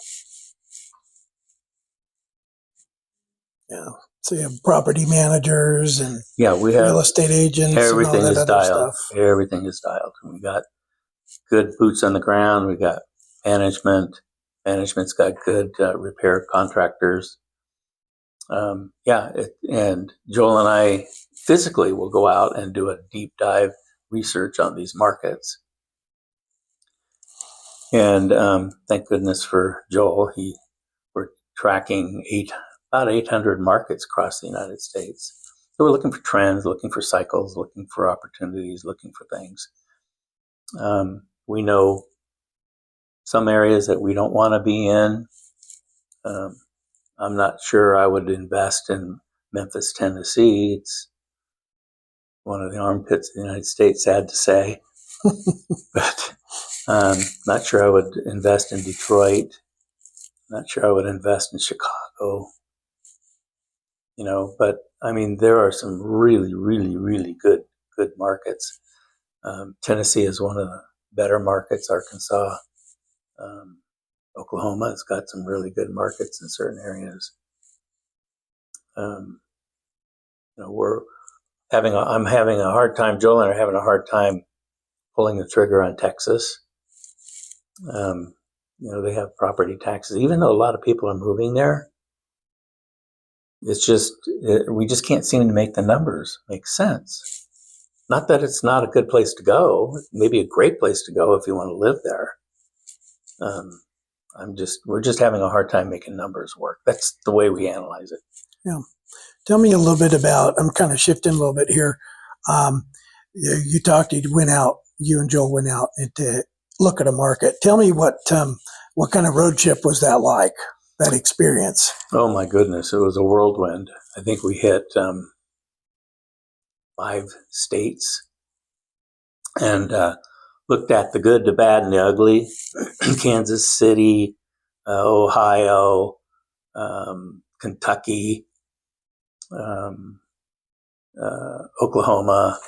Yeah. So you have property managers and Yeah, we have real estate agents and all everything that is other dialed. stuff. Everything is dialed. We got good boots on the ground. We got management. Management's got good repair contractors. And Joel and I physically will go out and do a deep dive research on these markets. And thank goodness for Joel. We're tracking about 800 markets across the United States. So we're looking for trends, looking for cycles, looking for opportunities, looking for things. We know some areas that we don't want to be in. I'm not sure I would invest in Memphis, Tennessee. It's one of the armpits of the United States, sad to say. But not sure I would invest in Detroit. Not sure I would invest in Chicago. But I mean, there are some really, really, really good markets. Tennessee is one of the better markets. Arkansas, Oklahoma has got some really good markets in certain areas. I'm having a hard time. Joel and I are having a hard time pulling the trigger on Texas. They have property taxes, even though a lot of people are moving there. It's just we just can't seem to make the numbers make sense. Not that it's not a good place to go; it may be a great place to go if you want to live there. We're just having a hard time making numbers work. That's the way we analyze it. Yeah. Tell me a little bit about. I'm kind of shifting a little bit here. You and Joel went out to look at a market. Tell me what kind of road trip was that like? That experience? Oh my goodness, it was a whirlwind. I think we hit 5 states and looked at the good, the bad, and the ugly. Kansas City, Ohio, Kentucky, Oklahoma,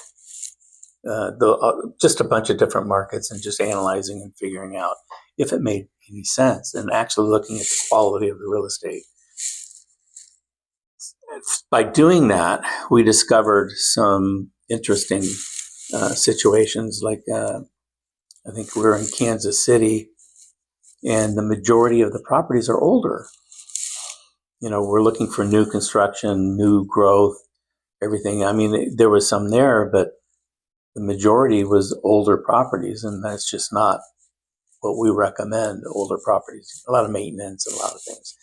just a bunch of different markets, and just analyzing and figuring out if it made any sense, and actually looking at the quality of the real estate. By doing that, we discovered some interesting situations. Like I think we were in Kansas City, and the majority of the properties are older. We're looking for new construction, new growth, everything. I mean, there was some there, but the majority was older properties, and that's just not what we recommend. Older properties, a lot of maintenance, a lot of things.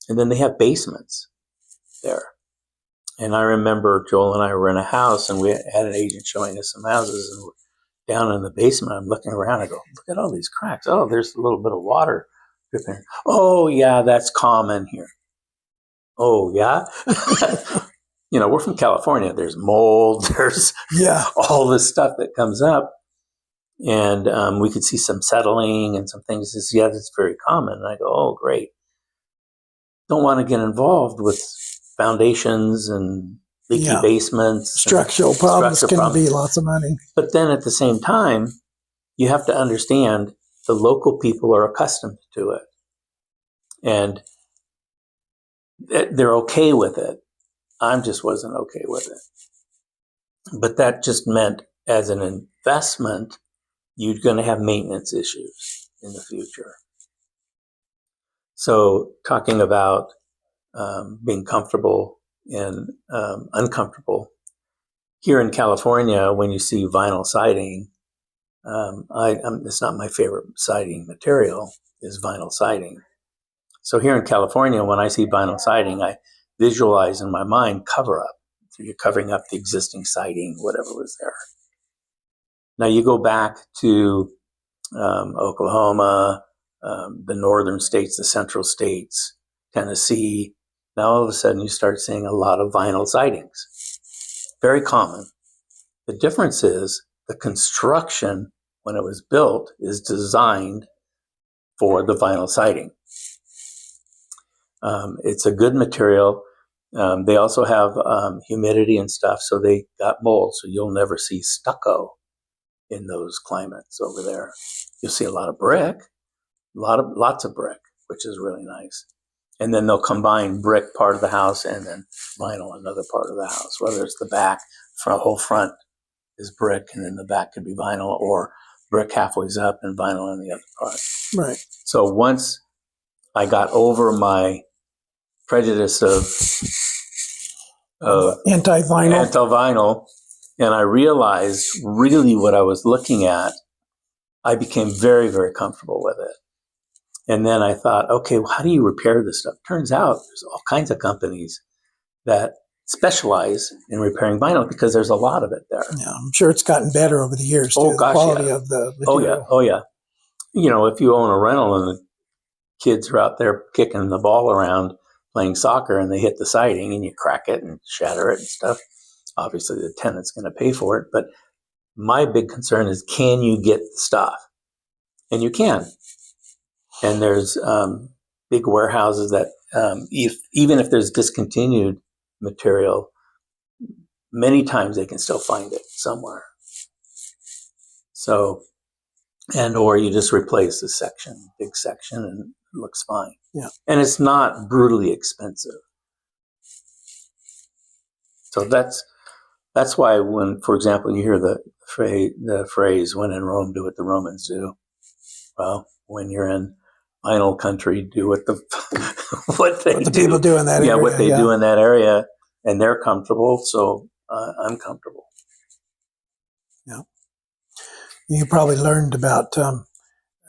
And then they have basements there. And I remember Joel and I were in a house, and we had an agent showing us some houses, and we're down in the basement. I'm looking around. I go, look at all these cracks. Oh, there's a little bit of water dripping. Oh, yeah, that's common here. Oh, yeah? We're from California. There's mold. There's all this stuff that comes up. And we could see some settling and some things. That's very common. And I go, oh, great. Don't want to get involved with foundations and leaky basements. Structural problems can be lots of money. But then at the same time, you have to understand the local people are accustomed to it. And they're okay with it. I just wasn't okay with it. But that just meant as an investment, you're going to have maintenance issues in the future. So talking about being comfortable and uncomfortable. Here in California, when you see vinyl siding, it's not my favorite siding material, is vinyl siding. So here in California, when I see vinyl siding, I visualize in my mind cover up. So you're covering up the existing siding, whatever was there. Now you go back to Oklahoma, the northern states, the central states, Tennessee. Now all of a sudden you start seeing a lot of vinyl sidings. Very common. The difference is the construction, when it was built, is designed for the vinyl siding. It's a good material. They also have humidity and stuff, so they got mold, so you'll never see stucco in those climates over there. You'll see a lot of brick, lots of brick, which is really nice. And then they'll combine brick part of the house and then vinyl another part of the house, whether it's the back, whole front is brick and then the back could be vinyl, or brick halfway up and vinyl on the other part. Right. So once I got over my prejudice of anti-vinyl, and I realized really what I was looking at, I became very, very comfortable with it. And then I thought, okay, well, how do you repair this stuff? Turns out there's all kinds of companies that specialize in repairing vinyl because there's a lot of it there. Yeah, I'm sure it's gotten better over the years, too, the quality of the material. Oh, yeah. You know, if you own a rental and the kids are out there kicking the ball around playing soccer and they hit the siding and you crack it and shatter it and stuff, obviously the tenant's going to pay for it. But my big concern is, can you get the stuff? And you can. And there's big warehouses that even if there's discontinued material, many times they can still find it somewhere. So, and or you just replace the section, big section, and it looks fine. Yeah. And it's not brutally expensive. So that's why when, for example, you hear the phrase "when in Rome, do what the Romans do." Well, when you're in vinyl country, do what the people do in that area. Yeah, what they do in that area, and they're comfortable, so I'm comfortable. Yeah. You probably learned about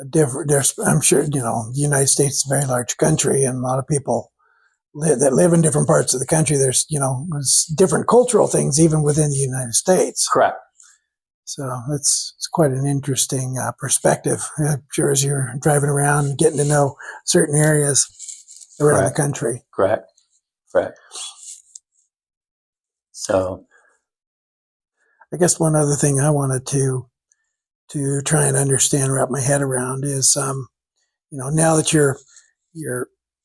different. I'm sure the United States is a very large country, and a lot of people that live in different parts of the country. There's different cultural things even within the United States. Correct. So it's quite an interesting perspective. I'm sure as you're driving around and getting to know certain areas around the country. Correct. So I guess one other thing I wanted to try and understand, wrap my head around is, now that you're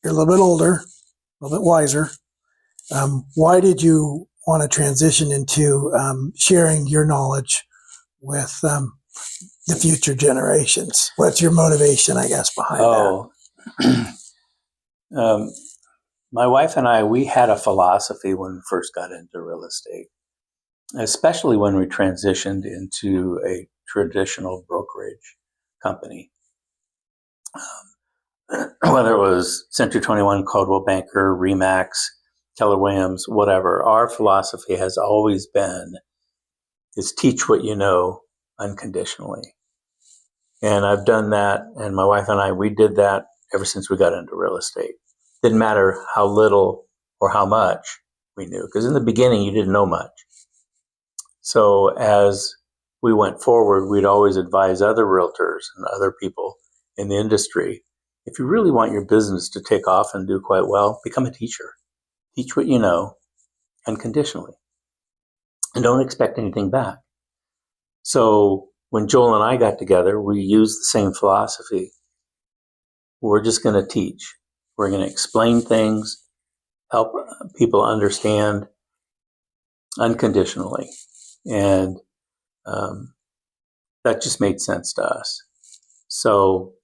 a little bit older, a little bit wiser, why did you want to transition into sharing your knowledge with the future generations? What's your motivation, I guess, behind that? My wife and I, we had a philosophy when we first got into real estate, especially when we transitioned into a traditional brokerage company. Whether it was Century 21, Coldwell Banker, Remax, Keller Williams, whatever, our philosophy has always been is teach what you know unconditionally. And I've done that, and my wife and I, we did that ever since we got into real estate. Didn't matter how little or how much we knew, because in the beginning you didn't know much. So as we went forward, we'd always advise other realtors and other people in the industry, if you really want your business to take off and do quite well, become a teacher. Teach what you know unconditionally. And don't expect anything back. So when Joel and I got together, we used the same philosophy. We're just going to teach. We're going to explain things, help people understand unconditionally. And that just made sense to us. So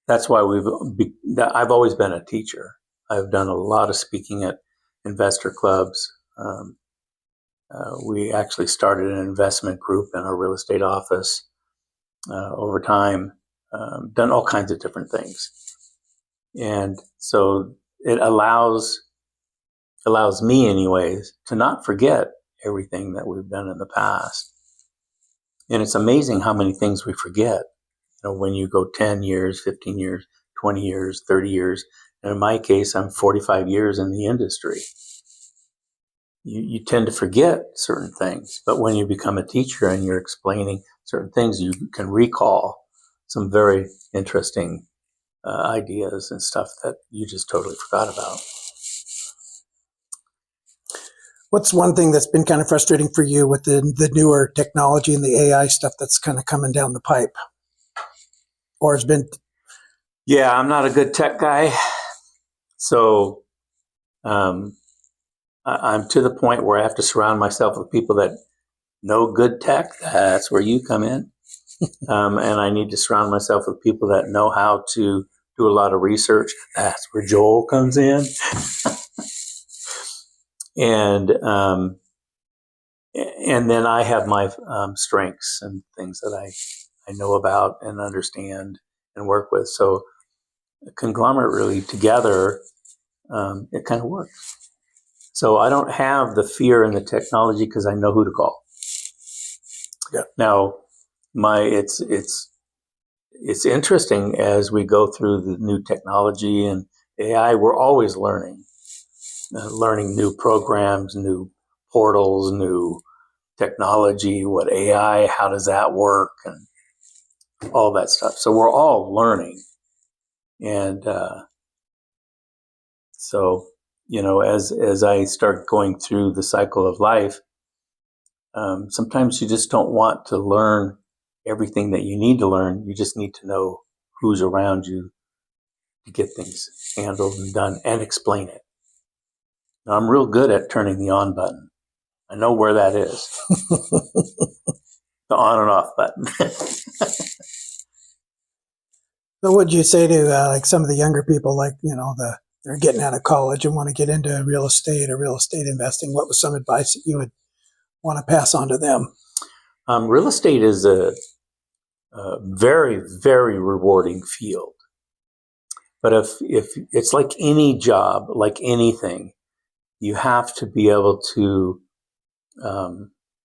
that's why I've always been a teacher. I've done a lot of speaking at investor clubs. We actually started an investment group in our real estate office over time, done all kinds of different things. And so it allows me anyways to not forget everything that we've done in the past. And it's amazing how many things we forget. When you go 10 years, 15 years, 20 years, 30 years, and in my case, I'm 45 years in the industry. You tend to forget certain things, but when you become a teacher and you're explaining certain things, you can recall some very interesting ideas and stuff that you just totally forgot about. What's one thing that's been kind of frustrating for you with the newer technology and the AI stuff that's kind of coming down the pipe? Or has been? Yeah, I'm not a good tech guy. So I'm to the point where I have to surround myself with people that know good tech. That's where you come in. And I need to surround myself with people that know how to do a lot of research. That's where Joel comes in. And then I have my strengths and things that I know about and understand and work with. So a conglomerate really together, it kind of works. So I don't have the fear in the technology because I know who to call. Yeah. Now, it's interesting as we go through the new technology and AI. We're always learning new programs, new portals, new technology. What AI? How does that work? And all that stuff. So we're all learning, and so as I start going through the cycle of life, sometimes you just don't want to learn everything that you need to learn. You just need to know who's around you to get things handled and done and explain it. Now, I'm real good at turning the on button. I know where that is. The on and off button. So what would you say to like some of the younger people, like, they're getting out of college and want to get into real estate or real estate investing? What was some advice that you would want to pass on to them? Real estate is a very, very rewarding field. But if it's like any job, like anything, you have to be able to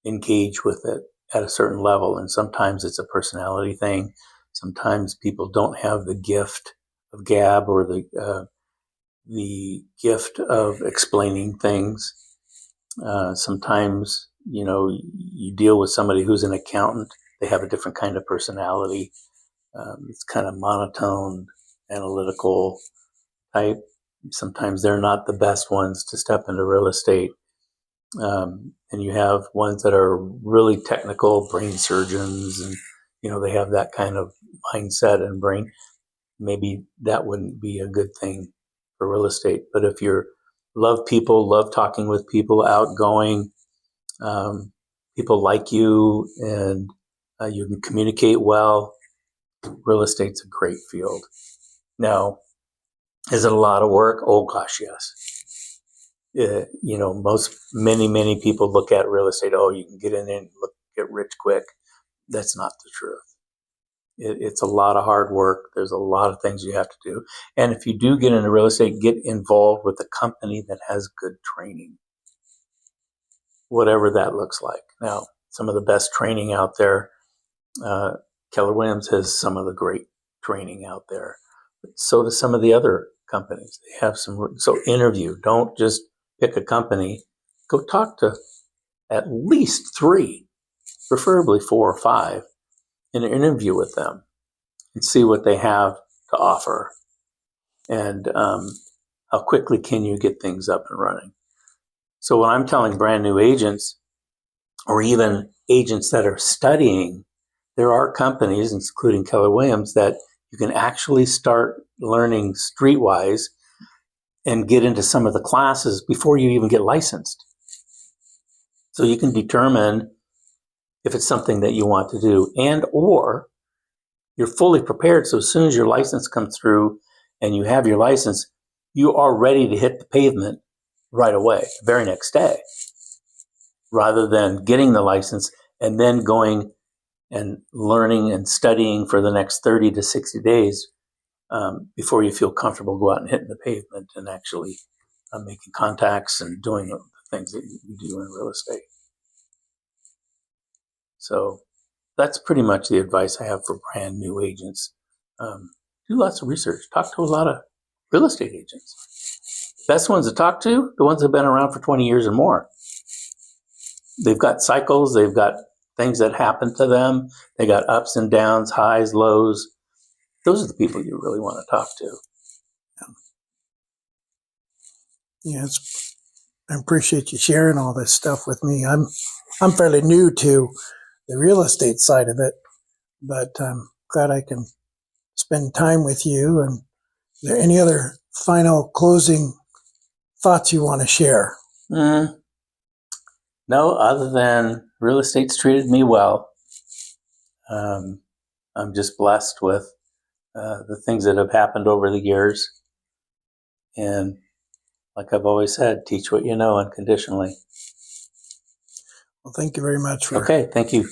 engage with it at a certain level. And sometimes it's a personality thing. Sometimes people don't have the gift of gab or the gift of explaining things. Sometimes, you deal with somebody who's an accountant. They have a different kind of personality. It's kind of monotone, analytical type. Sometimes they're not the best ones to step into real estate. And you have ones that are really technical, brain surgeons, and they have that kind of mindset and brain. Maybe that wouldn't be a good thing for real estate. But if you love people, love talking with people, outgoing, people like you, and you can communicate well, real estate's a great field. Now, is it a lot of work? Oh gosh, yes. Many people look at real estate. Oh, you can get in and get rich quick. That's not the truth. It's a lot of hard work. There's a lot of things you have to do. And if you do get into real estate, get involved with a company that has good training, whatever that looks like. Now, some of the best training out there, Keller Williams has some of the great training out there. But so do some of the other companies. They have so interview. Don't just pick a company. Go talk to at least 3, preferably 4 or 5, and interview with them and see what they have to offer, and how quickly can you get things up and running. So when I'm telling brand new agents, or even agents that are studying, there are companies, including Keller Williams, that you can actually start learning streetwise and get into some of the classes before you even get licensed. So you can determine if it's something that you want to do, and or you're fully prepared. So as soon as your license comes through and you have your license, you are ready to hit the pavement right away, the very next day, rather than getting the license and then going and learning and studying for the next 30 to 60 days before you feel comfortable go out and hitting the pavement and actually making contacts and doing the things that you do in real estate. So that's pretty much the advice I have for brand new agents. Do lots of research. Talk to a lot of real estate agents. Best ones to talk to, the ones that have been around for 20 years or more. They've got cycles. They've got things that happen to them. They got ups and downs, highs, lows. Those are the people you really want to talk to. Yeah, I appreciate you sharing all this stuff with me. I'm fairly new to the real estate side of it, but I'm glad I can spend time with you. And is there any other final closing thoughts you want to share? No, other than real estate's treated me well. I'm just blessed with the things that have happened over the years. And like I've always said, teach what you know unconditionally. Well, thank you very much for Okay, thank you.